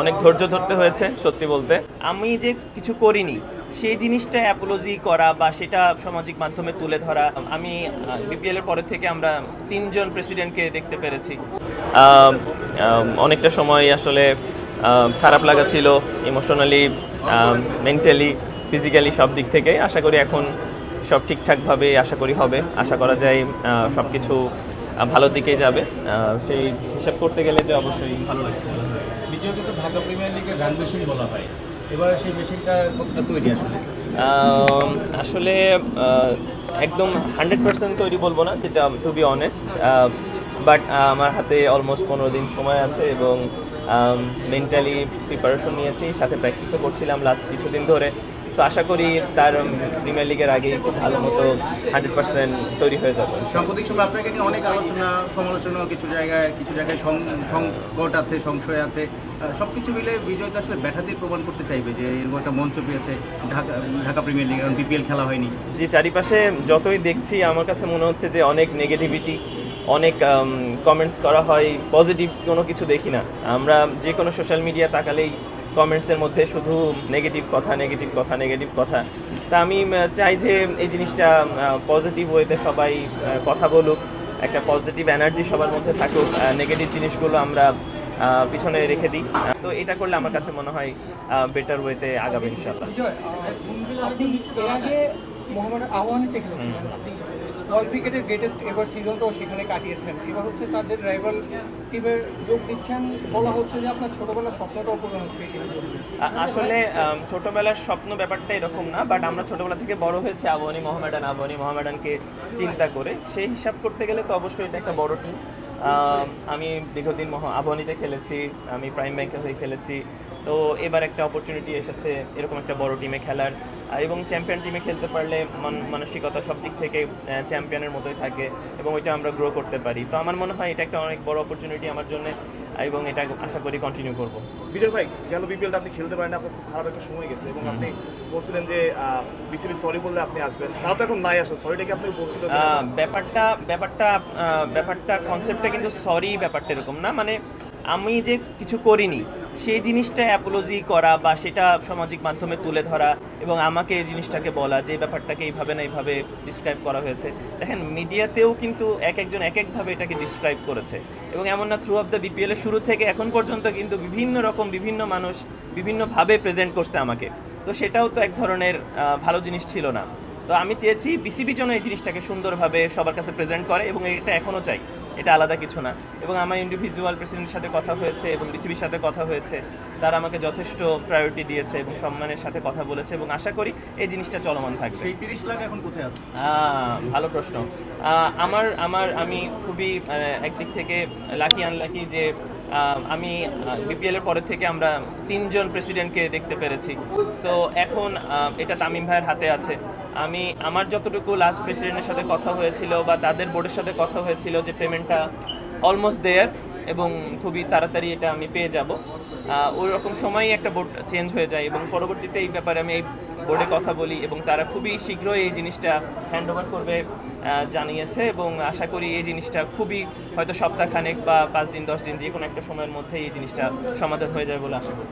অনেক ধৈর্য ধরতে হয়েছে সত্যি বলতে। আমি যে কিছু করিনি সেই জিনিসটা অ্যাপোলজি করা বা সেটা সামাজিক মাধ্যমে তুলে ধরা। আমি বিপিএল এর পরের থেকে আমরা ৩ জন প্রেসিডেন্টকে দেখতে পেরেছি। আম, অনেকটা সময় আসলে খারাপ লাগা ছিল, ইমোশনালি, মেন্টালি, ফিজিক্যালি সব দিক থেকে। আশা করি এখন সব ঠিকঠাকভাবে আশা করি হবে। আশা করা যায় সব কিছু ভালোর দিকেই যাবে। সেই হিসাব করতে গেলে যে অবশ্যই ভালো লাগছে। বিজয়কে তো ঢাকা প্রিমিয়ার লিগের রান মেশিন বলা হয়, এবার সেই মেশিনটা কতটা তৈরি আসলে? আসলে একদম 100% তৈরি বলবো না, যেটা টু বি অনেস্ট, বাট আমার হাতে অলমোস্ট 15 দিন সময় আছে এবং মেন্টালি প্রিপারেশন নিয়েছি, সাথে প্র্যাকটিসও করছিলাম লাস্ট কিছুদিন ধরে। সো আশা করি তার প্রিমিয়ার লিগের আগেই খুব ভালো মতো 100% তৈরি হয়ে যাবে। সাম্প্রতিক সময় আপনাকে নিয়ে অনেক আলোচনা সমালোচনা, কিছু জায়গায় সংকট আছে, সংশয় আছে, সব কিছু মিলে বিজয় তো আসলে ব্যাটা দিয়ে প্রমাণ করতে চাইবে যে এরকম একটা মঞ্চ পেয়েছে ঢাকা প্রিমিয়ার লিগ, কারণ বিপিএল খেলা হয়নি। যে চারিপাশে যতই দেখছি আমার কাছে মনে হচ্ছে যে অনেক নেগেটিভিটি, অনেক কমেন্টস করা হয়, পজিটিভ কোনো কিছু দেখি না। আমরা যে কোনো সোশ্যাল মিডিয়া তাকালেই কমেন্টসের মধ্যে শুধু নেগেটিভ কথা, নেগেটিভ কথা, নেগেটিভ কথা। তা আমি চাই যে এই জিনিসটা পজিটিভ ওয়েতে সবাই কথা বলুক, একটা পজিটিভ এনার্জি সবার মধ্যে থাকুক, নেগেটিভ জিনিসগুলো আমরা পিছনে রেখে দিই। তো এটা করলে আমার কাছে মনে হয় বেটার ওয়েতে আগাবে ইনশাআল্লাহ। আপনি এর আগে মোহামেডান আবাহনীতে খেলেছিলেন, আপনি ওয়ার্ল্ড ক্রিকেটের গ্রেটেস্ট এবার সিজনটাও সেখানে কাটিয়েছেন। এবার হচ্ছে তাদের রাইভাল টিমে যোগ দিচ্ছেন, বলা হচ্ছে যে আপনার ছোটবেলার স্বপ্নটাও পূরণ হচ্ছে এই টিমে যোগ দিয়ে। আসলে ছোটবেলার স্বপ্ন ব্যাপারটা এরকম না, বাট আমরা ছোটবেলা থেকে বড় হয়েছে আবাহনী মোহামেডানকে চিন্তা করে। সেই হিসাব করতে গেলে তো অবশ্যই এটা একটা বড় টিম। আমি দীর্ঘদিন আবাহনীতে খেলেছি, আমি প্রাইম ব্যাংকের হয়ে খেলেছি। তো এবার একটা অপরচুনিটি এসেছে এরকম একটা বড় টিমে খেলার, এবং চ্যাম্পিয়ন টিমে খেলতে পারলে মানসিকতা সব দিক থেকে চ্যাম্পিয়নের মতোই থাকে এবং ওইটা আমরা গ্রো করতে পারি। তো আমার মনে হয় এটা একটা অনেক বড় অপরচুনিটি আমার জন্য, এবং এটা আশা করি কন্টিনিউ করব। বিজয় ভাই, গেল বিপিএলটা আপনি খেলতে পারেন, আপনার খুব খারাপ একটা সময় গেছে এবং আপনি বলছিলেন যে বিসিবি সরি বললে আপনি আসবেন, তারা তো এখন নাই আসলে, সরিটা কি আপনি বলছিলেন? ব্যাপারটা কনসেপ্টটা কিন্তু সরি ব্যাপারটা এরকম না। মানে আমি যে কিছু করিনি সেই জিনিসটা অ্যাপোলজি করা বা সেটা সামাজিক মাধ্যমে তুলে ধরা এবং আমাকে এই জিনিসটাকে বলা যে ব্যাপারটাকে এইভাবে না এইভাবে ডিসক্রাইব করা হয়েছে। দেখেন, মিডিয়াতেও কিন্তু একজন এক একভাবে এটাকে ডিসক্রাইব করেছে, এবং এমন না, থ্রু অফ দ্য বিপিএল এর শুরু থেকে এখন পর্যন্ত কিন্তু বিভিন্ন মানুষ বিভিন্নভাবে প্রেজেন্ট করছে আমাকে। তো সেটাও তো এক ধরনের ভালো জিনিস ছিল না। তো আমি চেয়েছি বিসিবি যেন এই জিনিসটাকে সুন্দরভাবে সবার কাছে প্রেজেন্ট করে, এবং এটা এখনও চাই, এটা আলাদা কিছু না। এবং আমার ইন্ডিভিজুয়াল প্রেসিডেন্টের সাথে কথা হয়েছে এবং বিসিবির সাথে কথা হয়েছে, তারা আমাকে যথেষ্ট প্রায়োরিটি দিয়েছে এবং সম্মানের সাথে কথা বলেছে, এবং আশা করি এই জিনিসটা চলমান থাকবে। সেই 30 লাখ এখন কোথায় আছে? ভালো প্রশ্ন। আমি খুবই একদিক থেকে লাকি আনলাকি যে আমি বিপিএল এর পরের থেকে আমরা 3 জন প্রেসিডেন্টকে দেখতে পেরেছি। সো এখন এটা তামিম ভাইয়ের হাতে আছে। আমার যতটুকু লাস্ট প্রেসিডেন্টের সাথে কথা হয়েছিল বা তাদের বোর্ডের সাথে কথা হয়েছিল যে পেমেন্টটা অলমোস্ট দেয়ার এবং খুবই তাড়াতাড়ি এটা আমি পেয়ে যাব, ওই রকম সময়ই একটা বোর্ড চেঞ্জ হয়ে যায়, এবং পরবর্তীতে এই ব্যাপারে আমি এই বোর্ডে কথা বলি এবং তারা খুবই শীঘ্রই এই জিনিসটা হ্যান্ড ওভার করবে জানিয়েছে, এবং আশা করি এই জিনিসটা খুবই হয়তো সপ্তাহখানেক বা 5 দিন 10 দিন যে কোনো একটা সময়ের মধ্যে এই জিনিসটা সমাধান হয়ে যাবে বলে আশা করি।